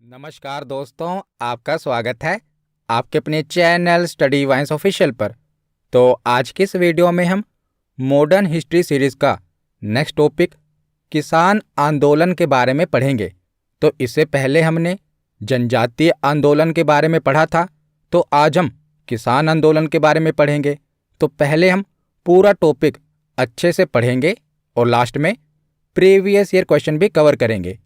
नमस्कार दोस्तों, आपका स्वागत है आपके अपने चैनल स्टडी वाइन्स ऑफिशियल पर। तो आज की इस वीडियो में हम मॉडर्न हिस्ट्री सीरीज का नेक्स्ट टॉपिक किसान आंदोलन के बारे में पढ़ेंगे। तो इससे पहले हमने जनजातीय आंदोलन के बारे में पढ़ा था, तो आज हम किसान आंदोलन के बारे में पढ़ेंगे। तो पहले हम पूरा टॉपिक अच्छे से पढ़ेंगे और लास्ट में प्रीवियस ईयर क्वेश्चन भी कवर करेंगे।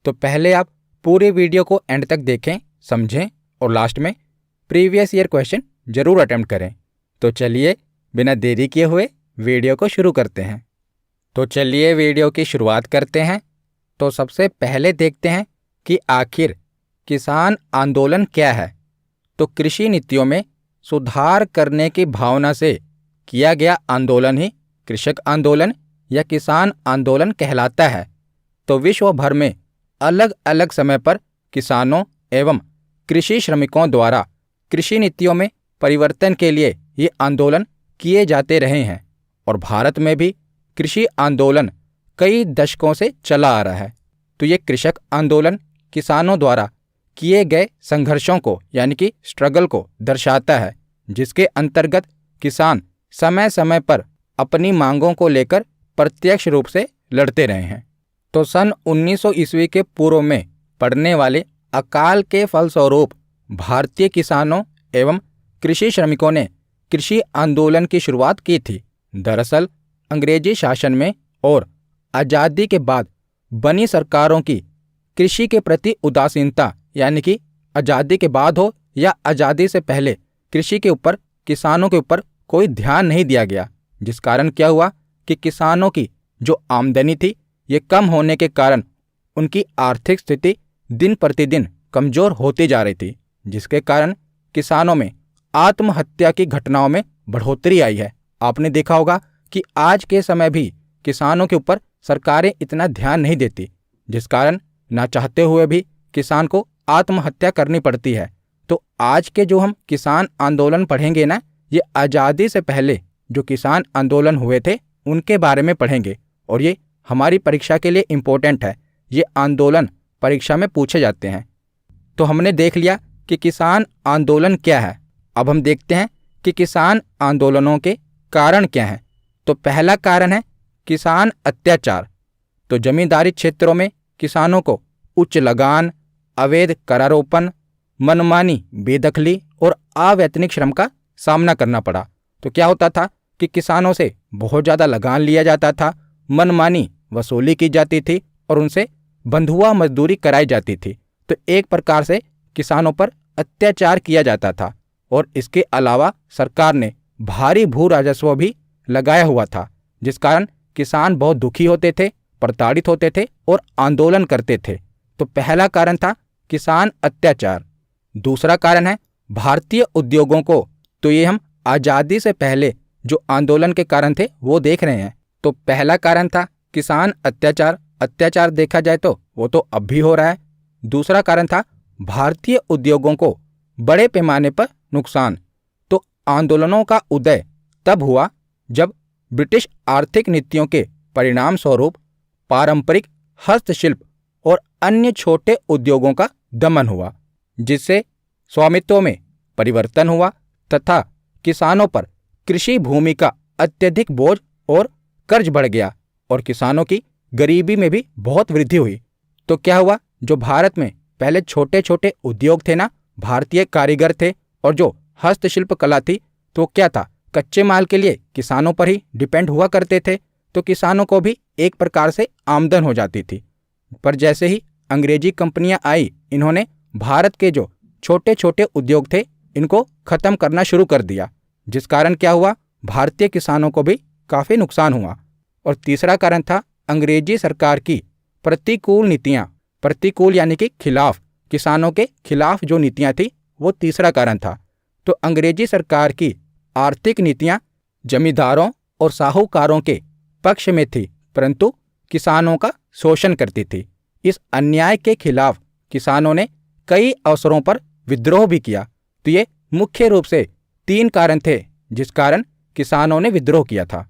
तो पहले आप पूरे वीडियो को एंड तक देखें, समझें और लास्ट में प्रीवियस ईयर क्वेश्चन जरूर अटेम्प्ट करें। तो चलिए बिना देरी किए हुए वीडियो को शुरू करते हैं। तो चलिए वीडियो की शुरुआत करते हैं। तो सबसे पहले देखते हैं कि आखिर किसान आंदोलन क्या है। तो कृषि नीतियों में सुधार करने की भावना से किया गया आंदोलन ही कृषक आंदोलन या किसान आंदोलन कहलाता है। तो विश्व भर में अलग अलग समय पर किसानों एवं कृषि श्रमिकों द्वारा कृषि नीतियों में परिवर्तन के लिए ये आंदोलन किए जाते रहे हैं और भारत में भी कृषि आंदोलन कई दशकों से चला आ रहा है। तो ये कृषक आंदोलन किसानों द्वारा किए गए संघर्षों को यानी कि स्ट्रगल को दर्शाता है, जिसके अंतर्गत किसान समय समय पर अपनी मांगों को लेकर प्रत्यक्ष रूप से लड़ते रहे हैं। तो सन 1900 ईस्वी के पूर्व में पड़ने वाले अकाल के फलस्वरूप भारतीय किसानों एवं कृषि श्रमिकों ने कृषि आंदोलन की शुरुआत की थी। दरअसल अंग्रेजी शासन में और आज़ादी के बाद बनी सरकारों की कृषि के प्रति उदासीनता, यानी कि आज़ादी के बाद हो या आज़ादी से पहले कृषि के ऊपर, किसानों के ऊपर कोई ध्यान नहीं दिया गया, जिस कारण क्या हुआ कि किसानों की जो आमदनी थी ये कम होने के कारण उनकी आर्थिक स्थिति दिन प्रतिदिन कमजोर होती जा रही थी, जिसके कारण किसानों में आत्महत्या की घटनाओं में बढ़ोतरी आई है। आपने देखा होगा कि आज के समय भी किसानों के ऊपर सरकारें इतना ध्यान नहीं देती, जिस कारण ना चाहते हुए भी किसान को आत्महत्या करनी पड़ती है। तो आज के जो हम किसान आंदोलन पढ़ेंगे ना, ये आज़ादी से पहले जो किसान आंदोलन हुए थे उनके बारे में पढ़ेंगे और ये हमारी परीक्षा के लिए इम्पोर्टेंट है। ये आंदोलन परीक्षा में पूछे जाते हैं। तो हमने देख लिया कि किसान आंदोलन क्या है। अब हम देखते हैं कि किसान आंदोलनों के कारण क्या हैं। तो पहला कारण है किसान अत्याचार। तो जमींदारी क्षेत्रों में किसानों को उच्च लगान, अवैध करारोपण, मनमानी बेदखली और अवैतनिक श्रम का सामना करना पड़ा। तो क्या होता था कि किसानों से बहुत ज़्यादा लगान लिया जाता था, मनमानी वसूली की जाती थी और उनसे बंधुआ मजदूरी कराई जाती थी। तो एक प्रकार से किसानों पर अत्याचार किया जाता था और इसके अलावा सरकार ने भारी भू राजस्व भी लगाया हुआ था, जिस कारण किसान बहुत दुखी होते थे, प्रताड़ित होते थे और आंदोलन करते थे। तो पहला कारण था किसान अत्याचार। दूसरा कारण है भारतीय उद्योगों को। तो ये हम आज़ादी से पहले जो आंदोलन के कारण थे वो देख रहे हैं। तो पहला कारण था किसान अत्याचार। अत्याचार देखा जाए तो वो तो अब भी हो रहा है। दूसरा कारण था भारतीय उद्योगों को बड़े पैमाने पर नुकसान। तो आंदोलनों का उदय तब हुआ जब ब्रिटिश आर्थिक नीतियों के परिणाम स्वरूप पारंपरिक हस्तशिल्प और अन्य छोटे उद्योगों का दमन हुआ, जिससे स्वामित्व में परिवर्तन हुआ तथा किसानों पर कृषि भूमि का अत्यधिक बोझ और कर्ज बढ़ गया और किसानों की गरीबी में भी बहुत वृद्धि हुई। तो क्या हुआ, जो भारत में पहले छोटे छोटे उद्योग थे ना, भारतीय कारीगर थे और जो हस्तशिल्प कला थी, तो क्या था, कच्चे माल के लिए किसानों पर ही डिपेंड हुआ करते थे। तो किसानों को भी एक प्रकार से आमदन हो जाती थी। पर जैसे ही अंग्रेजी कंपनियां आई, इन्होंने भारत के जो छोटे छोटे उद्योग थे इनको खत्म करना शुरू कर दिया, जिस कारण क्या हुआ, भारतीय किसानों को भी काफ़ी नुकसान हुआ। और तीसरा कारण था अंग्रेजी सरकार की प्रतिकूल नीतियाँ। प्रतिकूल यानी कि खिलाफ, किसानों के खिलाफ जो नीतियाँ थी वो तीसरा कारण था। तो अंग्रेजी सरकार की आर्थिक नीतियाँ जमींदारों और साहूकारों के पक्ष में थी, परंतु किसानों का शोषण करती थी। इस अन्याय के खिलाफ किसानों ने कई अवसरों पर विद्रोह भी किया। तो ये मुख्य रूप से 3 कारण थे जिस कारण किसानों ने विद्रोह किया था।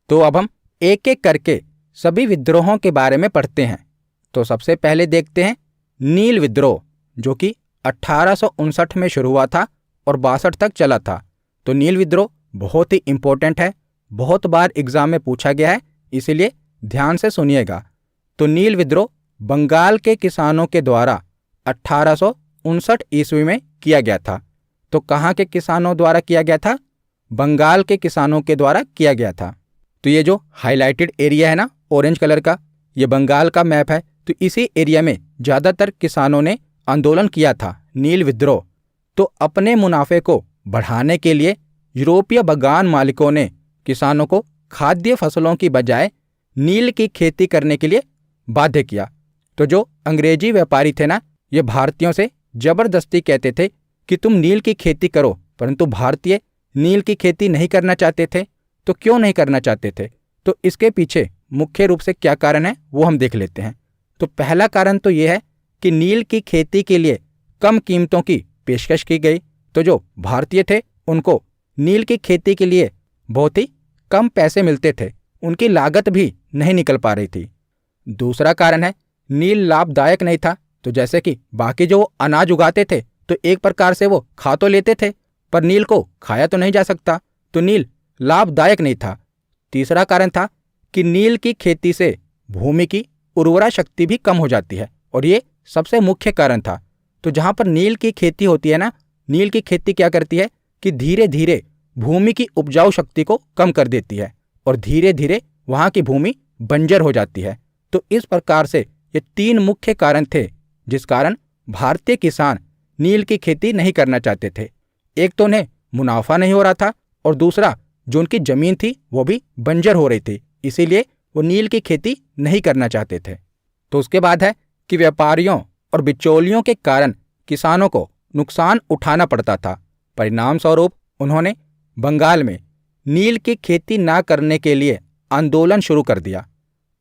तो अब हम एक एक करके सभी विद्रोहों के बारे में पढ़ते हैं। तो सबसे पहले देखते हैं नील विद्रोह, जो कि 1859 में शुरू हुआ था और 62 तक चला था। तो नील विद्रोह बहुत ही इंपॉर्टेंट है, बहुत बार एग्जाम में पूछा गया है, इसीलिए ध्यान से सुनिएगा। तो नील विद्रोह बंगाल के किसानों के द्वारा 1859 ईस्वी में किया गया था। तो कहाँ के किसानों द्वारा किया गया था? बंगाल के किसानों के द्वारा किया गया था। तो ये जो हाईलाइटेड एरिया है ना ऑरेंज कलर का, ये बंगाल का मैप है। तो इसी एरिया में ज़्यादातर किसानों ने आंदोलन किया था, नील विद्रोह। तो अपने मुनाफे को बढ़ाने के लिए यूरोपीय बागान मालिकों ने किसानों को खाद्य फसलों की बजाय नील की खेती करने के लिए बाध्य किया। तो जो अंग्रेजी व्यापारी थे ना, ये भारतीयों से जबरदस्ती कहते थे कि तुम नील की खेती करो, परंतु भारतीय नील की खेती नहीं करना चाहते थे। तो क्यों नहीं करना चाहते थे? तो इसके पीछे मुख्य रूप से क्या कारण है वो हम देख लेते हैं। तो पहला कारण तो ये है कि नील की खेती के लिए कम कीमतों की पेशकश की गई। तो जो भारतीय थे उनको नील की खेती के लिए बहुत ही कम पैसे मिलते थे, उनकी लागत भी नहीं निकल पा रही थी। दूसरा कारण है नील लाभदायक नहीं था। तो जैसे कि बाकी जो अनाज उगाते थे तो एक प्रकार से वो खा तो लेते थे, पर नील को खाया तो नहीं जा सकता, तो नील लाभदायक नहीं था। तीसरा कारण था कि नील की खेती से भूमि की उर्वरा शक्ति भी कम हो जाती है, और ये सबसे मुख्य कारण था। तो जहाँ पर नील की खेती होती है ना, नील की खेती क्या करती है कि धीरे धीरे भूमि की उपजाऊ शक्ति को कम कर देती है और धीरे धीरे वहाँ की भूमि बंजर हो जाती है। तो इस प्रकार से ये तीन मुख्य कारण थे जिस कारण भारतीय किसान नील की खेती नहीं करना चाहते थे। एक तो उन्हें मुनाफा नहीं हो रहा था, और दूसरा जो उनकी जमीन थी वो भी बंजर हो रही थी, इसीलिए वो नील की खेती नहीं करना चाहते थे। तो उसके बाद है कि व्यापारियों और बिचौलियों के कारण किसानों को नुकसान उठाना पड़ता था। परिणाम स्वरूप उन्होंने बंगाल में नील की खेती न करने के लिए आंदोलन शुरू कर दिया।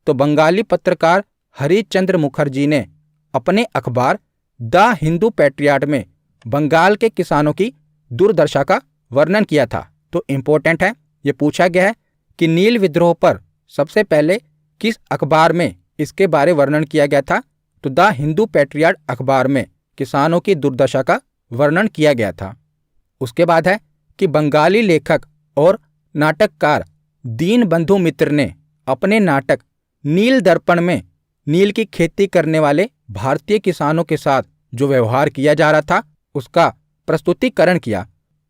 तो बंगाली पत्रकार हरिश्चंद्र मुखर्जी ने अपने अखबार द हिंदू पैट्रियट में बंगाल के किसानों की दुर्दशा का वर्णन किया था। तो इम्पोर्टेंट है, ये पूछा गया है कि नील विद्रोह पर सबसे पहले किस अखबार में इसके बारे वर्णन किया गया था? तो द हिंदू पैट्रियट अखबार में किसानों की दुर्दशा का वर्णन किया गया था। उसके बाद है कि बंगाली लेखक और नाटककार दीनबंधु मित्र ने अपने नाटक नील दर्पण में नील की खेती करने वाले भारतीय किसानों के साथ जो व्यवहार किया जा रहा था उसका प्रस्तुतिकरण किया।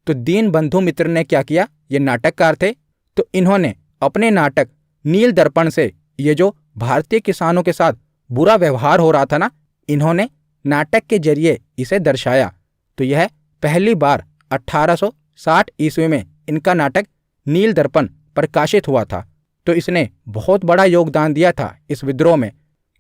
तो दीनबंधु मित्र ने क्या किया? ये नाटककार थे, तो इन्होंने अपने नाटक नील दर्पण से ये जो भारतीय किसानों के साथ बुरा व्यवहार हो रहा था ना, इन्होंने नाटक के जरिए इसे दर्शाया। तो यह पहली बार 1860 ईस्वी में इनका नाटक नील दर्पण प्रकाशित हुआ था। तो इसने बहुत बड़ा योगदान दिया था इस विद्रोह में,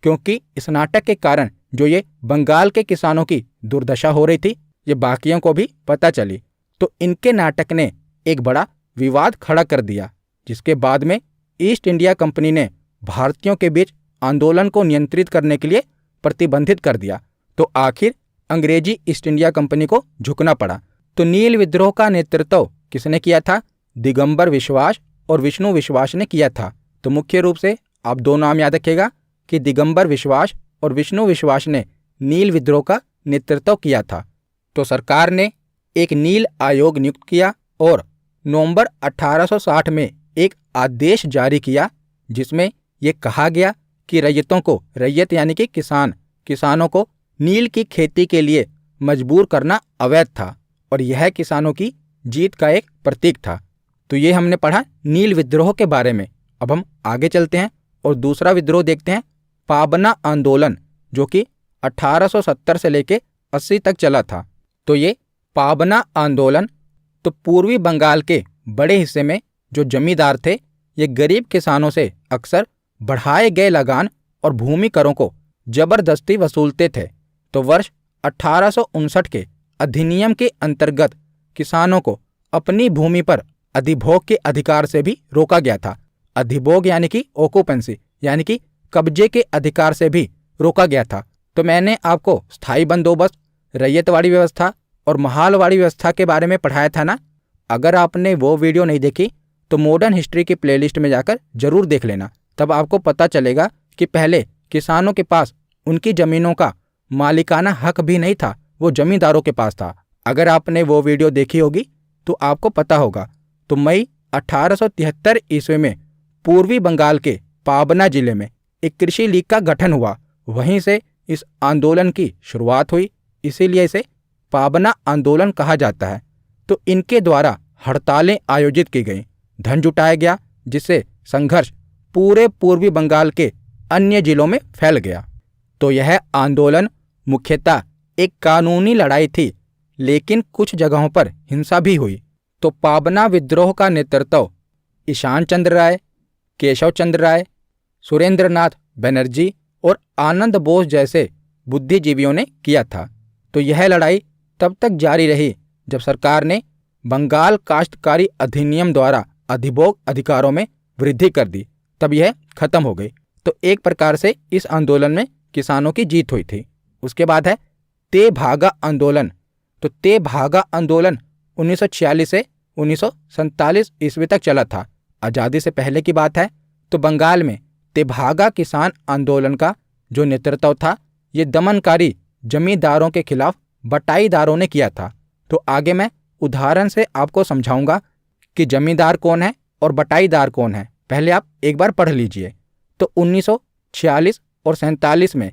क्योंकि इस नाटक के कारण जो ये बंगाल के किसानों की दुर्दशा हो रही थी ये बाकियों को भी पता चली। तो इनके नाटक ने एक बड़ा विवाद खड़ा कर दिया, जिसके बाद में ईस्ट इंडिया कंपनी ने भारतीयों के बीच आंदोलन को नियंत्रित करने के लिए प्रतिबंधित कर दिया। तो आखिर अंग्रेजी ईस्ट इंडिया कंपनी को झुकना पड़ा। तो नील विद्रोह का नेतृत्व किसने किया था? दिगंबर विश्वास और विष्णु विश्वास ने किया था। तो मुख्य रूप से आप दो नाम याद रखिएगा कि दिगंबर विश्वास और विष्णु विश्वास ने नील विद्रोह का नेतृत्व किया था। तो सरकार ने एक नील आयोग नियुक्त किया और नवंबर 1860 में एक आदेश जारी किया, जिसमें यह कहा गया कि रैयत यानी कि किसानों को नील की खेती के लिए मजबूर करना अवैध था, और यह किसानों की जीत का एक प्रतीक था। तो ये हमने पढ़ा नील विद्रोह के बारे में। अब हम आगे चलते हैं और दूसरा विद्रोह देखते हैं, पाबना आंदोलन, जो कि 1870 से लेके 80 तक चला था। तो ये पाबना आंदोलन तो पूर्वी बंगाल के बड़े हिस्से में जो जमींदार थे ये गरीब किसानों से अक्सर बढ़ाए गए लगान और भूमि करों को जबरदस्ती वसूलते थे। तो वर्ष 1859 के अधिनियम के अंतर्गत किसानों को अपनी भूमि पर अधिभोग के अधिकार से भी रोका गया था। अधिभोग यानी कि ऑक्यूपेंसी यानी कि कब्जे के अधिकार से भी रोका गया था। तो मैंने आपको स्थायी बंदोबस्त, रैयतवाड़ी व्यवस्था और महालवाड़ी व्यवस्था के बारे में पढ़ाया था ना। अगर आपने वो वीडियो नहीं देखी तो मॉडर्न हिस्ट्री की प्लेलिस्ट में जाकर जरूर देख लेना, तब आपको पता चलेगा कि पहले किसानों के पास उनकी जमीनों का मालिकाना हक भी नहीं था, वो जमींदारों के पास था। अगर आपने वो वीडियो देखी होगी तो आपको पता होगा। तो मई 1873 ईस्वी में पूर्वी बंगाल के पाबना जिले में एक कृषि लीग का गठन हुआ। वहीं से इस आंदोलन की शुरुआत हुई, इसीलिए इसे पाबना आंदोलन कहा जाता है। तो इनके द्वारा हड़तालें आयोजित की गईं, धन जुटाया गया, जिससे संघर्ष पूरे पूर्वी बंगाल के अन्य जिलों में फैल गया। तो यह आंदोलन मुख्यतः एक कानूनी लड़ाई थी, लेकिन कुछ जगहों पर हिंसा भी हुई। तो पाबना विद्रोह का नेतृत्व ईशान चंद्र राय, केशव चंद्र राय, सुरेंद्रनाथ बनर्जी और आनंद बोस जैसे बुद्धिजीवियों ने किया था। तो यह लड़ाई तब तक जारी रही जब सरकार ने बंगाल काश्तकारी अधिनियम द्वारा अधिभोग अधिकारों में वृद्धि कर दी, तब यह खत्म हो गई। तो एक प्रकार से इस आंदोलन में किसानों की जीत हुई थी। उसके बाद है तेभागा आंदोलन। तो तेभागा आंदोलन 1946 से 1947 ईस्वी तक चला था। आज़ादी से पहले की बात है। तो बंगाल में तेभागा किसान आंदोलन का जो नेतृत्व था, ये दमनकारी जमींदारों के खिलाफ बटाईदारों ने किया था। तो आगे मैं उदाहरण से आपको समझाऊंगा कि जमींदार कौन है और बटाईदार कौन है। पहले आप एक बार पढ़ लीजिए। तो 1946 और 47 में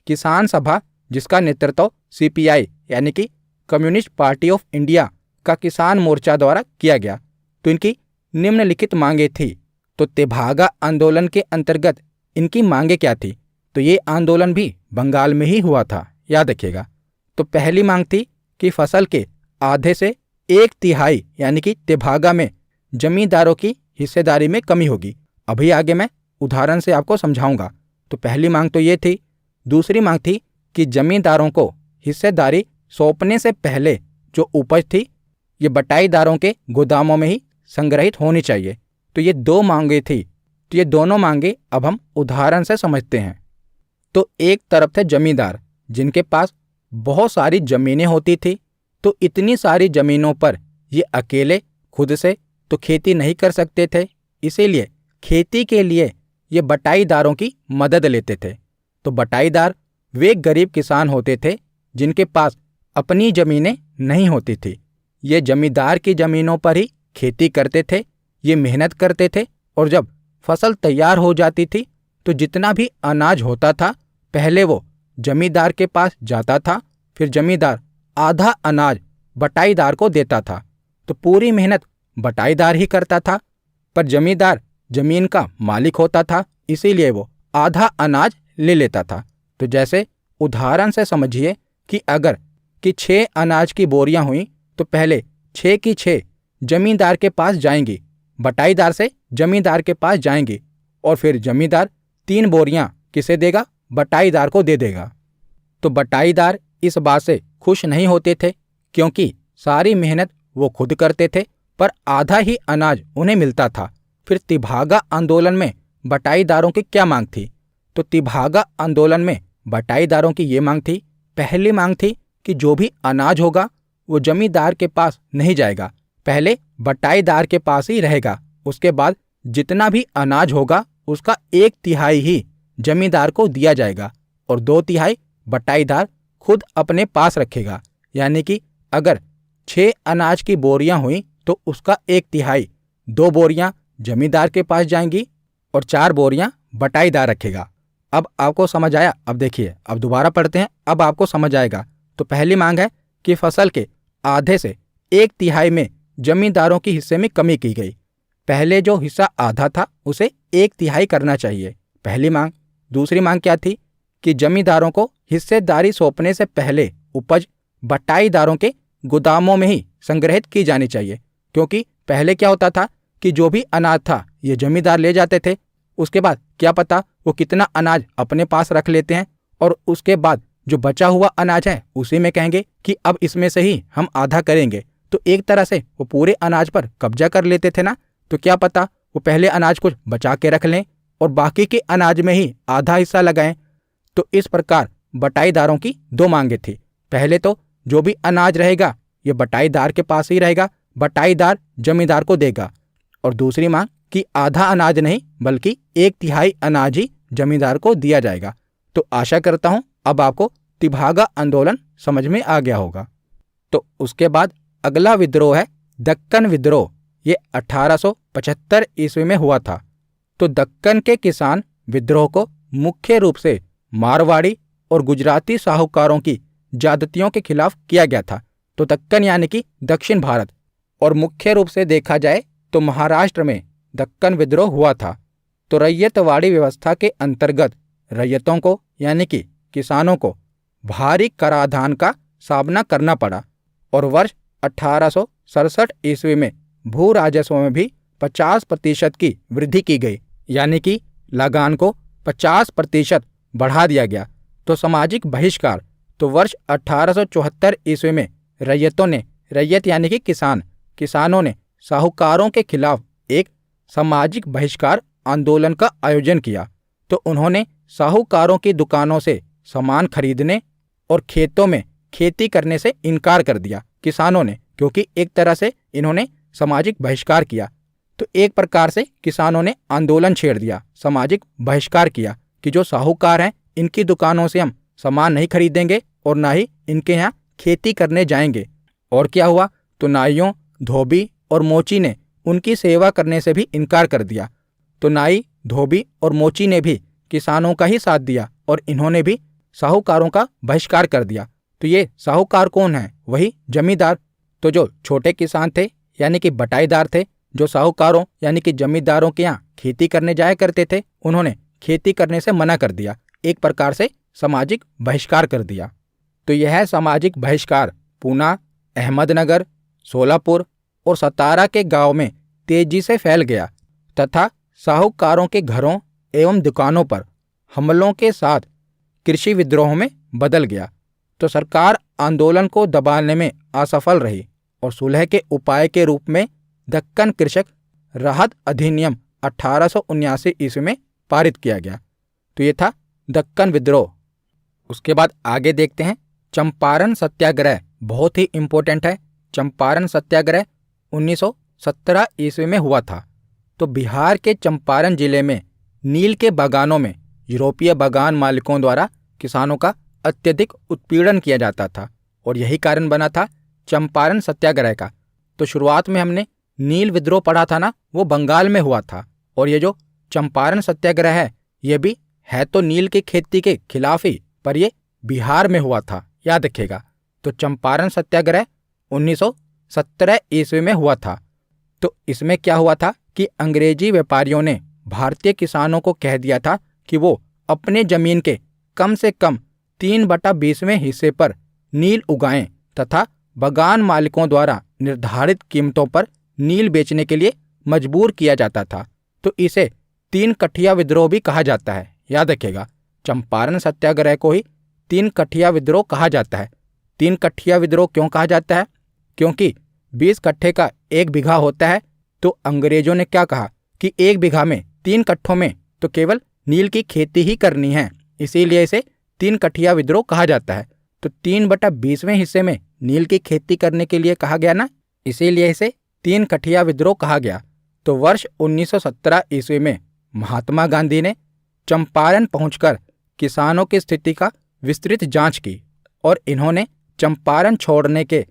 किसान सभा, जिसका नेतृत्व सीपीआई यानी कि कम्युनिस्ट पार्टी ऑफ इंडिया का किसान मोर्चा द्वारा किया गया, तो इनकी निम्नलिखित मांगे थी। तो तेभागा आंदोलन के अंतर्गत इनकी मांगे क्या थी? तो ये आंदोलन भी बंगाल में ही हुआ था, याद रखिएगा। तो पहली मांग थी कि फसल के आधे से 1/3 यानी कि तेभागा में जमींदारों की हिस्सेदारी में कमी होगी। अभी आगे मैं उदाहरण से आपको समझाऊंगा। तो पहली मांग तो ये थी। दूसरी मांग थी कि जमींदारों को हिस्सेदारी सौंपने से पहले जो उपज थी, ये बटाईदारों के गोदामों में ही संग्रहित होनी चाहिए। तो ये दो मांगे थी। तो ये दोनों मांगे अब हम उदाहरण से समझते हैं। तो एक तरफ थे जमींदार, जिनके पास बहुत सारी जमीनें होती थी। तो इतनी सारी जमीनों पर ये अकेले खुद से तो खेती नहीं कर सकते थे, इसीलिए खेती के लिए ये बटाईदारों की मदद लेते थे। तो बटाईदार वे गरीब किसान होते थे जिनके पास अपनी जमीनें नहीं होती थी। ये जमींदार की जमीनों पर ही खेती करते थे, ये मेहनत करते थे, और जब फसल तैयार हो जाती थी तो जितना भी अनाज होता था, पहले वो जमींदार के पास जाता था, फिर जमींदार आधा अनाज बटाईदार को देता था। तो पूरी मेहनत बटाईदार ही करता था, पर जमींदार जमीन का मालिक होता था, इसीलिए वो आधा अनाज ले लेता था। तो जैसे उदाहरण से समझिए कि अगर 6 अनाज की बोरियां हुई, तो पहले 6 की 6 जमींदार के पास जाएंगी, बटाईदार से जमींदार के पास जाएंगी, और फिर जमींदार 3 बोरियां किसे देगा? बटाईदार को दे देगा। तो बटाईदार इस बात से खुश नहीं होते थे, क्योंकि सारी मेहनत वो खुद करते थे, पर आधा ही अनाज उन्हें मिलता था। फिर तेभागा आंदोलन में बटाईदारों की क्या मांग थी? तो तेभागा आंदोलन में बटाईदारों की ये मांग थी। पहली मांग थी कि जो भी अनाज होगा वो जमींदार के पास नहीं जाएगा, पहले बटाईदार के पास ही रहेगा। उसके बाद जितना भी अनाज होगा उसका 1/3 ही जमींदार को दिया जाएगा और 2/3 बटाईदार खुद अपने पास रखेगा। यानी कि अगर 6 अनाज की बोरियां हुई तो उसका 1/3 2 बोरियां जमींदार के पास जाएंगी और 4 बोरियां बटाईदार रखेगा। अब आपको समझ आया? अब देखिए, अब दोबारा पढ़ते हैं, अब आपको समझ आएगा। तो पहली मांग है कि फसल के आधे से 1/3 में जमींदारों की हिस्से में कमी की गई। पहले जो हिस्सा आधा था उसे 1/3 करना चाहिए, पहली मांग। दूसरी मांग क्या थी? कि जमींदारों को हिस्सेदारी सौंपने से पहले उपज बटाईदारों के गोदामों में ही संग्रहित की जानी चाहिए, क्योंकि पहले क्या होता था कि जो भी अनाज था ये जमींदार ले जाते थे, उसके बाद क्या पता वो कितना अनाज अपने पास रख लेते हैं, और उसके बाद जो बचा हुआ अनाज है उसी में कहेंगे कि अब इसमें से ही हम आधा करेंगे। तो एक तरह से वो पूरे अनाज पर कब्जा कर लेते थे ना। तो क्या पता वो पहले अनाज कुछ बचा के रख लें और बाकी के अनाज में ही आधा हिस्सा लगाएं। तो इस प्रकार बटाईदारों की 2 मांगे थी। पहले तो जो भी अनाज रहेगा ये बटाईदार के पास ही रहेगा, बटाईदार जमींदार को देगा। और दूसरी मांग कि आधा अनाज नहीं बल्कि 1/3 अनाज ही जमींदार को दिया जाएगा। तो आशा करता हूं अब आपको तिभागा आंदोलन समझ में आ गया होगा। तो उसके बाद अगला विद्रोह है दक्कन विद्रोह। ये 1875 ईस्वी में हुआ था। तो दक्कन के किसान विद्रोह को मुख्य रूप से मारवाड़ी और गुजराती साहूकारों की ज्यादतियों के खिलाफ किया गया था। तो दक्कन यानी कि दक्षिण भारत, और मुख्य रूप से देखा जाए तो महाराष्ट्र में दक्कन विद्रोह हुआ था। तो रैयतवाड़ी व्यवस्था के अंतर्गत रैयतों को यानी कि किसानों को भारी कराधान का सामना करना पड़ा, और वर्ष 1867 ईस्वी में भू राजस्व में भी 50% की वृद्धि की गई, यानी कि लगान को 50% बढ़ा दिया गया। तो सामाजिक बहिष्कार, तो वर्ष 1874 ईस्वी में रैयत यानी कि किसानों ने साहूकारों के खिलाफ एक सामाजिक बहिष्कार आंदोलन का आयोजन किया। तो उन्होंने साहूकारों की दुकानों से सामान खरीदने और खेतों में खेती करने से इनकार कर दिया किसानों ने, क्योंकि एक तरह से इन्होंने सामाजिक बहिष्कार किया। तो एक प्रकार से किसानों ने आंदोलन छेड़ दिया, सामाजिक बहिष्कार किया कि जो साहूकार हैं इनकी दुकानों से हम सामान नहीं खरीदेंगे और ना ही इनके यहाँ खेती करने जाएंगे। और क्या हुआ, तो नाइयों, धोबी और मोची ने उनकी सेवा करने से भी इनकार कर दिया। तो नाई, धोबी और मोची ने भी किसानों का ही साथ दिया और इन्होंने भी साहूकारों का बहिष्कार कर दिया। तो ये साहूकार कौन है? वही जमींदार। तो जो छोटे किसान थे यानी कि बटाईदार थे, जो साहूकारों यानी कि जमींदारों के यहाँ खेती करने जाया करते थे, उन्होंने खेती करने से मना कर दिया, एक प्रकार से सामाजिक बहिष्कार कर दिया। तो यह सामाजिक बहिष्कार पूना, अहमदनगर, सोलापुर और सतारा के गांव में तेजी से फैल गया तथा साहूकारों के घरों एवं दुकानों पर हमलों के साथ कृषि विद्रोह में बदल गया। तो सरकार आंदोलन को दबाने में असफल रही और सुलह के उपाय के रूप में दक्कन कृषक राहत अधिनियम 1879 ईस्वी में पारित किया गया। तो ये था दक्कन विद्रोह। उसके बाद आगे देखते हैं चंपारण सत्याग्रह, बहुत ही इंपॉर्टेंट है। चंपारण सत्याग्रह 1917 ईस्वी में हुआ था। तो बिहार के चंपारण जिले में नील के बागानों में यूरोपीय बागान मालिकों द्वारा किसानों का अत्यधिक उत्पीड़न किया जाता था और यही कारण बना था चंपारण सत्याग्रह का। तो शुरुआत में हमने नील विद्रोह पढ़ा था ना, वो बंगाल में हुआ था, और ये जो चंपारण सत्याग्रह है ये भी है तो नील की खेती के खिलाफ ही, पर ये बिहार में हुआ था, याद रखिएगा। तो चंपारण सत्याग्रह 1917 ईस्वी में हुआ था। तो इसमें क्या हुआ था कि अंग्रेजी व्यापारियों ने भारतीय किसानों को कह दिया था कि वो अपने जमीन के कम से कम 3/20वें हिस्से पर नील उगाएं तथा बागान मालिकों द्वारा निर्धारित कीमतों पर नील बेचने के लिए मजबूर किया जाता था। तो इसे 3 कठिया विद्रोह भी कहा जाता है, याद रखिएगा। चंपारण सत्याग्रह को ही 3 कठिया विद्रोह कहा जाता है। 3 कठिया विद्रोह क्यों कहा जाता है? क्योंकि 20 कट्ठे का 1 बीघा होता है। तो अंग्रेजों ने क्या कहा कि 1 बीघा में 3 कट्ठों में तो केवल नील की खेती ही करनी है, इसीलिए इसे 3 कठिया विद्रोह कहा जाता है। तो 3/20वें हिस्से में नील की खेती करने के लिए कहा गया ना, इसीलिए इसे 3 कठिया विद्रोह कहा गया। तो वर्ष 1917 ईस्वी में महात्मा गांधी ने चंपारण पहुंचकर किसानों की स्थिति का विस्तृत जांच की और इन्होंने चंपारण छोड़ने के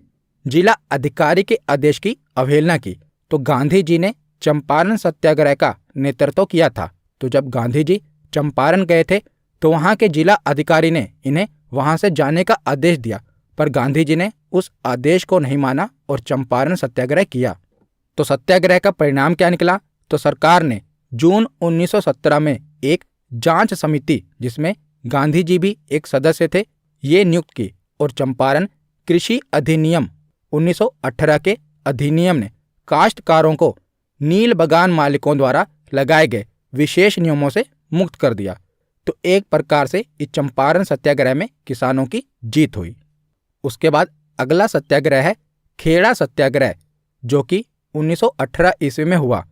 जिला अधिकारी के आदेश की अवहेलना की। तो गांधी जी ने चंपारण सत्याग्रह का नेतृत्व किया था। तो जब गांधी जी चंपारण गए थे तो वहां के जिला अधिकारी ने इन्हें वहां से जाने का आदेश दिया, पर गांधी जी ने उस आदेश को नहीं माना और चंपारण सत्याग्रह किया। तो सत्याग्रह का परिणाम क्या निकला? तो सरकार ने जून 1917 में एक जांच समिति, जिसमें गांधी जी भी एक सदस्य थे, ये नियुक्त की और चंपारण कृषि अधिनियम 1918 के अधिनियम ने काश्तकारों को नील बागान मालिकों द्वारा लगाए गए विशेष नियमों से मुक्त कर दिया। तो एक प्रकार से इस चंपारण सत्याग्रह में किसानों की जीत हुई। उसके बाद अगला सत्याग्रह है खेड़ा सत्याग्रह, जो कि 1918 ईस्वी में हुआ।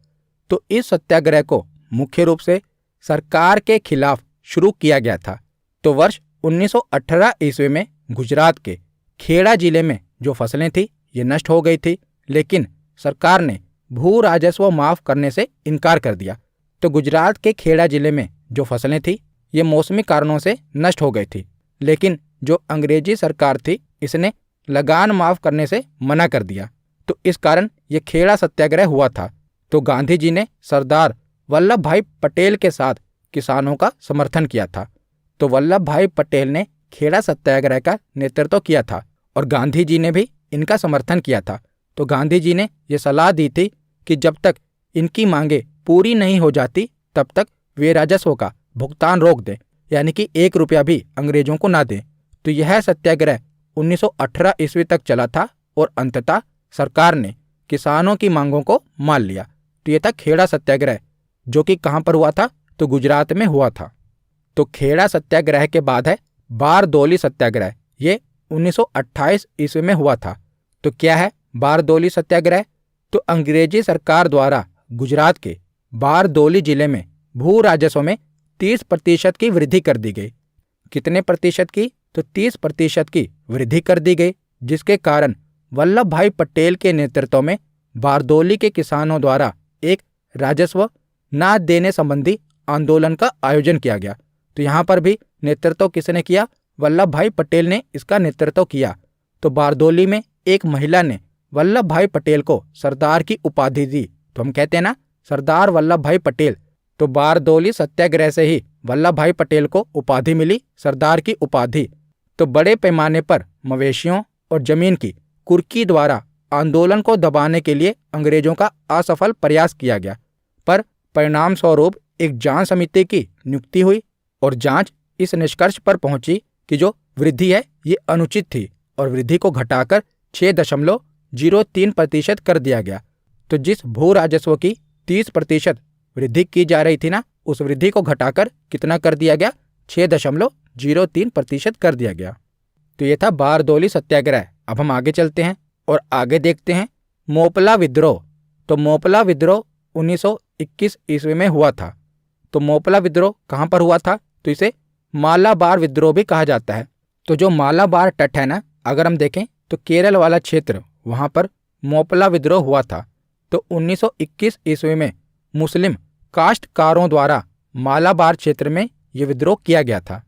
तो इस सत्याग्रह को मुख्य रूप से सरकार के खिलाफ शुरू किया गया था। तो वर्ष 1918 ईस्वी में गुजरात के खेड़ा जिले में जो फसलें थी ये नष्ट हो गई थी, लेकिन सरकार ने भू राजस्व माफ करने से इनकार कर दिया। तो गुजरात के खेड़ा जिले में जो फसलें थी ये मौसमी कारणों से नष्ट हो गई थी, लेकिन जो अंग्रेजी सरकार थी इसने लगान माफ करने से मना कर दिया। तो इस कारण ये खेड़ा सत्याग्रह हुआ था। तो गांधी जी ने सरदार वल्लभ भाई पटेल के साथ किसानों का समर्थन किया था। तो वल्लभ भाई पटेल ने खेड़ा सत्याग्रह का नेतृत्व किया था और गांधी जी ने भी इनका समर्थन किया था। तो गांधी जी ने यह सलाह दी थी कि जब तक इनकी मांगे पूरी नहीं हो जाती तब तक वे राजस्व का भुगतान रोक दें, यानी कि 1 रुपया भी अंग्रेजों को ना दें। तो यह सत्याग्रह 1918 ईस्वी तक चला था और अंततः सरकार ने किसानों की मांगों को मान लिया। तो यह था खेड़ा सत्याग्रह, जो कि कहाँ पर हुआ था? तो गुजरात में हुआ था। तो खेड़ा सत्याग्रह के बाद है बारदौली सत्याग्रह। ये 1928 ईस्वी में हुआ था। तो क्या है बारदौली सत्याग्रह? तो अंग्रेजी सरकार द्वारा गुजरात के बारदौली जिले में भू राजस्व में 30% की वृद्धि कर दी गई। कितने प्रतिशत की? तो 30% की वृद्धि कर दी गई, जिसके कारण वल्लभ भाई पटेल के नेतृत्व में बारदौली के किसानों द्वारा एक राजस्व न देने संबंधी आंदोलन का आयोजन किया गया। तो यहाँ पर भी नेतृत्व किसने किया? वल्लभ भाई पटेल ने इसका नेतृत्व किया। तो बारदौली में एक महिला ने वल्लभ भाई पटेल को सरदार की उपाधि दी। तो हम कहते हैं ना सरदार वल्लभ भाई पटेल। तो बारदौली सत्याग्रह से ही वल्लभ भाई पटेल को उपाधि मिली, सरदार की उपाधि। तो बड़े पैमाने पर मवेशियों और जमीन की कुर्की द्वारा आंदोलन को दबाने के लिए अंग्रेजों का असफल प्रयास किया गया, पर परिणाम स्वरूप एक जांच समिति की नियुक्ति हुई और जांच इस निष्कर्ष पर पहुंची कि जो वृद्धि है ये अनुचित थी और वृद्धि को घटाकर 6.03% कर दिया गया। तो जिस भू राजस्व की 30% वृद्धि की जा रही थी ना, उस वृद्धि को घटाकर कितना कर दिया गया? 6.03% कर दिया गया। तो ये था बारदौली सत्याग्रह। अब हम आगे चलते हैं और आगे देखते हैं मोपला विद्रोह। तो मोपला विद्रोह 1921 ईस्वी में हुआ था। तो मोपला विद्रोह कहाँ पर हुआ था? तो इसे मालाबार विद्रोह भी कहा जाता है। तो जो मालाबार तट है ना, अगर हम देखें तो केरल वाला क्षेत्र, वहाँ पर मोपला विद्रोह हुआ था। तो 1921 ईस्वी में मुस्लिम काश्तकारों द्वारा मालाबार क्षेत्र में ये विद्रोह किया गया था।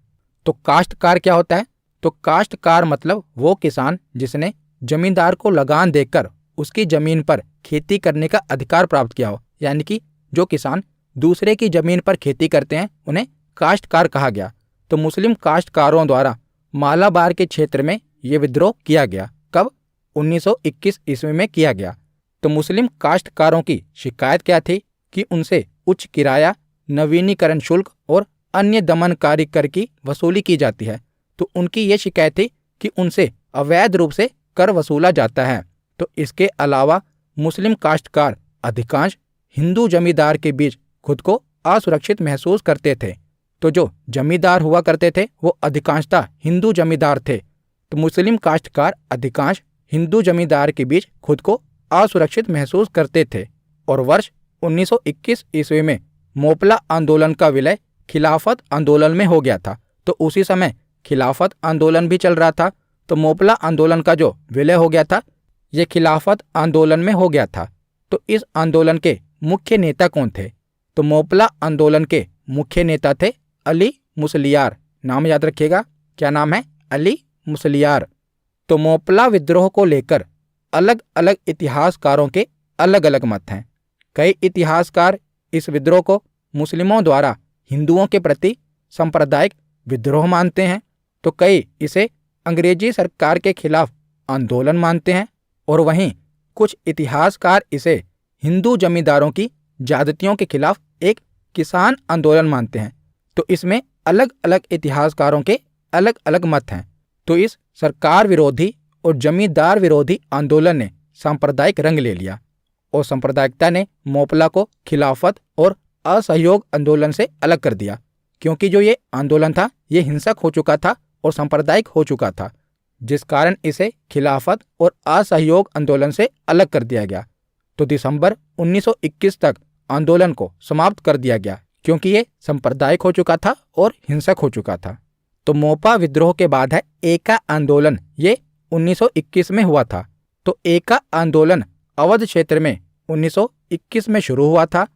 तो काश्तकार क्या होता है? तो काश्तकार मतलब वो किसान जिसने जमींदार को लगान देकर उसकी जमीन पर खेती करने का अधिकार प्राप्त किया हो, यानी कि जो किसान दूसरे की जमीन पर खेती करते हैं उन्हें काश्तकार कहा गया। तो मुस्लिम काश्तकारों द्वारा मालाबार के क्षेत्र में ये विद्रोह किया गया। कब? 1921 ईस्वी में किया गया। तो मुस्लिम काश्तकारों की शिकायत क्या थी? कि उनसे उच्च किराया, नवीनीकरण शुल्क और अन्य दमनकारी कर की वसूली की जाती है। तो उनकी ये शिकायत थी कि उनसे अवैध रूप से कर वसूला जाता है। तो इसके अलावा मुस्लिम काश्तकार अधिकांश हिंदू जमींदार के बीच खुद को असुरक्षित महसूस करते थे। तो जो जमींदार हुआ करते थे वो अधिकांशतः हिंदू जमींदार थे। तो मुस्लिम काश्तकार अधिकांश हिंदू जमींदार के बीच खुद को असुरक्षित महसूस करते थे। और वर्ष 1921 ईस्वी में मोपला आंदोलन का विलय खिलाफत आंदोलन में हो गया था। तो उसी समय खिलाफत आंदोलन भी चल रहा था। तो मोपला आंदोलन का जो विलय हो गया था ये खिलाफत आंदोलन में हो गया था। तो इस आंदोलन के मुख्य नेता कौन थे? तो मोपला आंदोलन के मुख्य नेता थे अली मुसलियार। नाम याद रखिएगा, क्या नाम है? अली मुसलियार। तो मोपला विद्रोह को लेकर अलग अलग इतिहासकारों के अलग अलग मत हैं। कई इतिहासकार इस विद्रोह को मुस्लिमों द्वारा हिंदुओं के प्रति सांप्रदायिक विद्रोह मानते हैं, तो कई इसे अंग्रेजी सरकार के खिलाफ आंदोलन मानते हैं और वहीं कुछ इतिहासकार इसे हिंदू जमींदारों की ज्यादतियों के खिलाफ एक किसान आंदोलन मानते हैं। तो इसमें अलग अलग इतिहासकारों के अलग अलग मत हैं। तो इस सरकार विरोधी और जमींदार विरोधी आंदोलन ने सांप्रदायिक रंग ले लिया और सांप्रदायिकता ने मोपला को खिलाफत और असहयोग आंदोलन से अलग कर दिया, क्योंकि जो ये आंदोलन था ये हिंसक हो चुका था और सांप्रदायिक हो चुका था, जिस कारण इसे खिलाफत और असहयोग आंदोलन से अलग कर दिया गया। तो दिसंबर 1921 तक आंदोलन को समाप्त कर दिया गया, क्योंकि ये सांप्रदायिक हो चुका था और हिंसक हो चुका था। तो मोपा विद्रोह के बाद है एका आंदोलन। ये 1921 में हुआ था। तो एका आंदोलन अवध क्षेत्र में 1921 में शुरू हुआ था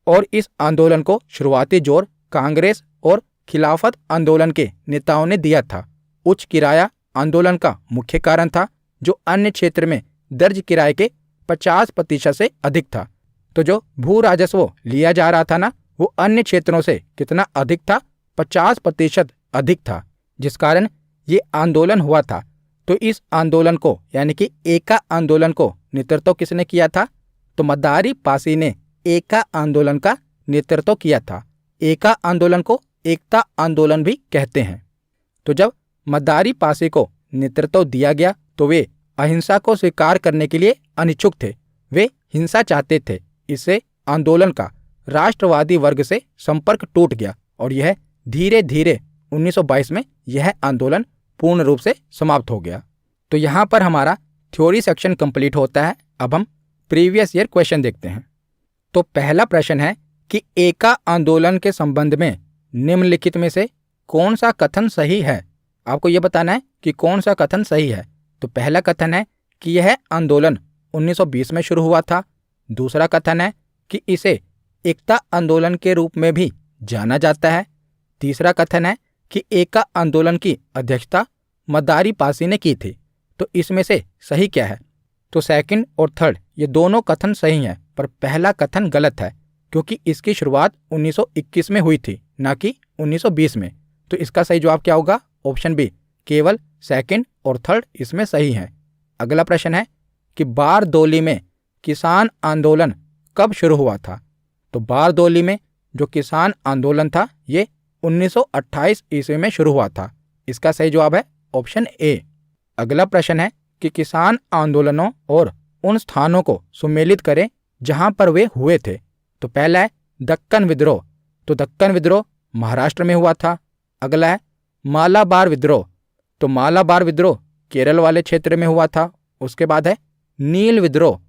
और इस आंदोलन को शुरुआती जोर कांग्रेस और खिलाफत आंदोलन के नेताओं ने दिया था उच्च किराया आंदोलन का मुख्य कारण था, जो अन्य क्षेत्र में दर्ज किराए के 50% से अधिक था। तो जो भू राजस्व लिया जा रहा था ना, वो अन्य क्षेत्रों से कितना अधिक था? 50% अधिक था, जिस कारण ये आंदोलन हुआ था। तो इस आंदोलन को यानी कि एका आंदोलन को नेतृत्व किसने किया था? तो मदारी पासी ने एका आंदोलन का नेतृत्व किया था। एका आंदोलन को एकता आंदोलन भी कहते हैं। तो जब मदारी पासी को नेतृत्व दिया गया तो वे अहिंसा को स्वीकार करने के लिए अनिच्छुक थे। वे हिंसा चाहते थे। इससे आंदोलन का राष्ट्रवादी वर्ग से संपर्क टूट गया और यह धीरे धीरे 1922 में यह आंदोलन पूर्ण रूप से समाप्त हो गया। तो यहाँ पर हमारा थ्योरी सेक्शन कंप्लीट होता है। अब हम प्रीवियस ईयर क्वेश्चन देखते हैं। तो पहला प्रश्न है कि एका आंदोलन के संबंध में निम्नलिखित में से कौन सा कथन सही है? आपको यह बताना है कि कौन सा कथन सही है। तो पहला कथन है कि यह आंदोलन 1920 में शुरू हुआ था। दूसरा कथन है कि इसे एकता आंदोलन के रूप में भी जाना जाता है। तीसरा कथन है कि एका आंदोलन की अध्यक्षता मदारी पासी ने की थी। तो इसमें से सही क्या है? तो सेकंड और थर्ड ये दोनों कथन सही हैं, पर पहला कथन गलत है, क्योंकि इसकी शुरुआत 1921 में हुई थी, ना कि 1920 में। तो इसका सही जवाब क्या होगा? ऑप्शन बी, केवल सेकंड और थर्ड इसमें सही है। अगला प्रश्न है कि बारदोली में किसान आंदोलन कब शुरू हुआ था? तो बारदोली में जो किसान आंदोलन था ये 1928 ईस्वी में शुरू हुआ था। इसका सही जवाब है ऑप्शन ए। अगला प्रश्न है कि किसान आंदोलनों और उन स्थानों को सुमेलित करें जहां पर वे हुए थे। तो पहला है दक्कन विद्रोह। तो दक्कन विद्रोह महाराष्ट्र में हुआ था। अगला है मालाबार विद्रोह। तो मालाबार विद्रोह केरल वाले क्षेत्र में हुआ था। उसके बाद है नील विद्रोह।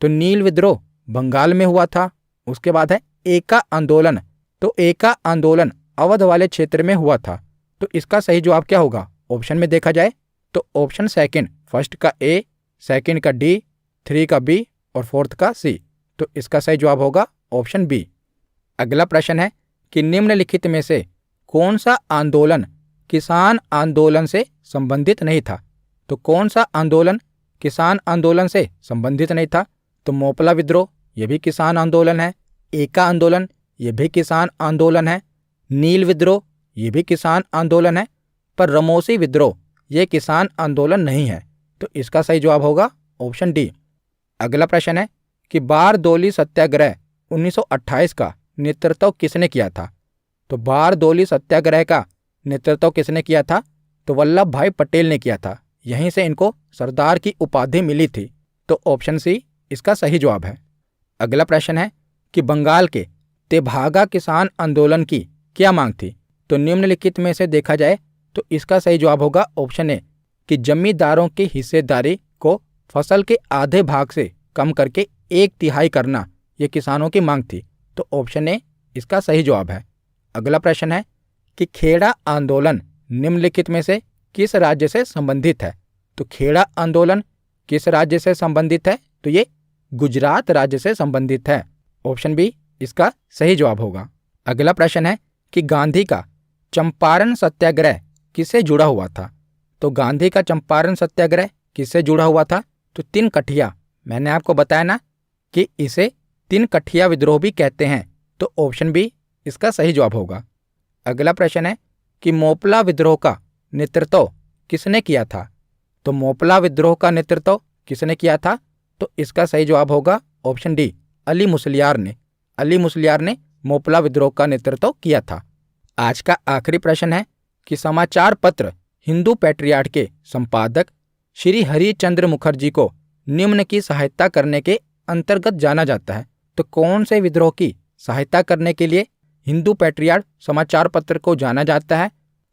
तो नील विद्रोह बंगाल में हुआ था। उसके बाद है एका आंदोलन। तो एका आंदोलन अवध वाले क्षेत्र में हुआ था। तो इसका सही जवाब क्या होगा? ऑप्शन में देखा जाए तो ऑप्शन सेकंड, फर्स्ट का ए, सेकंड का डी, थ्री का बी और फोर्थ का सी। तो इसका सही जवाब होगा ऑप्शन बी। अगला प्रश्न है कि निम्नलिखित में से कौन सा आंदोलन किसान आंदोलन से संबंधित नहीं था? तो कौन सा आंदोलन किसान आंदोलन से संबंधित नहीं था? तो मोपला विद्रोह ये भी किसान आंदोलन है। एका आंदोलन ये भी किसान आंदोलन है। नील विद्रोह ये भी किसान आंदोलन है। पर रमोसी विद्रोह ये किसान आंदोलन नहीं है। तो इसका सही जवाब होगा ऑप्शन डी। अगला प्रश्न है कि बारदोली सत्याग्रह 1928 का नेतृत्व किसने किया था? तो बारदोली सत्याग्रह का नेतृत्व किसने किया था? तो वल्लभ भाई पटेल ने किया था। यहीं से इनको सरदार की उपाधि मिली थी। तो ऑप्शन सी इसका सही जवाब है। अगला प्रश्न है कि बंगाल के तेभागा किसान आंदोलन की क्या मांग थी? तो निम्नलिखित में से देखा जाए तो इसका सही जवाब होगा ऑप्शन ए कि जमींदारों की हिस्सेदारी को फसल के आधे भाग से कम करके 1/3 करना ये किसानों की मांग थी। तो ऑप्शन ए इसका सही जवाब है। अगला प्रश्न है कि खेड़ा आंदोलन निम्नलिखित में से किस राज्य से संबंधित है? तो खेड़ा आंदोलन किस राज्य से संबंधित है? तो ये गुजरात राज्य से संबंधित है। ऑप्शन बी इसका सही जवाब होगा। अगला प्रश्न है कि गांधी का चंपारण सत्याग्रह किससे जुड़ा हुआ था? तो गांधी का चंपारण सत्याग्रह किससे जुड़ा हुआ था? तो तीन कठिया, मैंने आपको बताया ना कि इसे तीन कठिया विद्रोह भी कहते हैं। तो ऑप्शन बी इसका सही जवाब होगा। अगला प्रश्न है कि मोपला विद्रोह का नेतृत्व किसने किया था? तो मोपला विद्रोह का नेतृत्व किसने किया था? तो इसका सही जवाब होगा ऑप्शन डी, अली मुसलियार ने। अली मुसलियार ने मोपला विद्रोह का नेतृत्व किया था। आज का आखिरी प्रश्न है कि समाचार पत्र हिंदू पैट्रियार्ट के संपादक श्री हरिचंद्र मुखर्जी को निम्न की सहायता करने के अंतर्गत जाना जाता है। तो कौन से विद्रोह की सहायता करने के लिए हिंदू पैट्रियार्ट समाचार पत्र को जाना जाता है?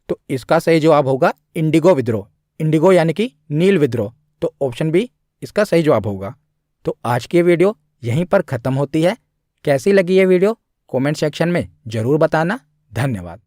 तो इसका सही जवाब होगा इंडिगो विद्रोह। इंडिगो यानी कि नील विद्रोह। तो ऑप्शन बी इसका सही जवाब होगा। तो आज की वीडियो यहीं पर खत्म होती है। कैसी लगी ये वीडियो कमेंट सेक्शन में जरूर बताना। धन्यवाद।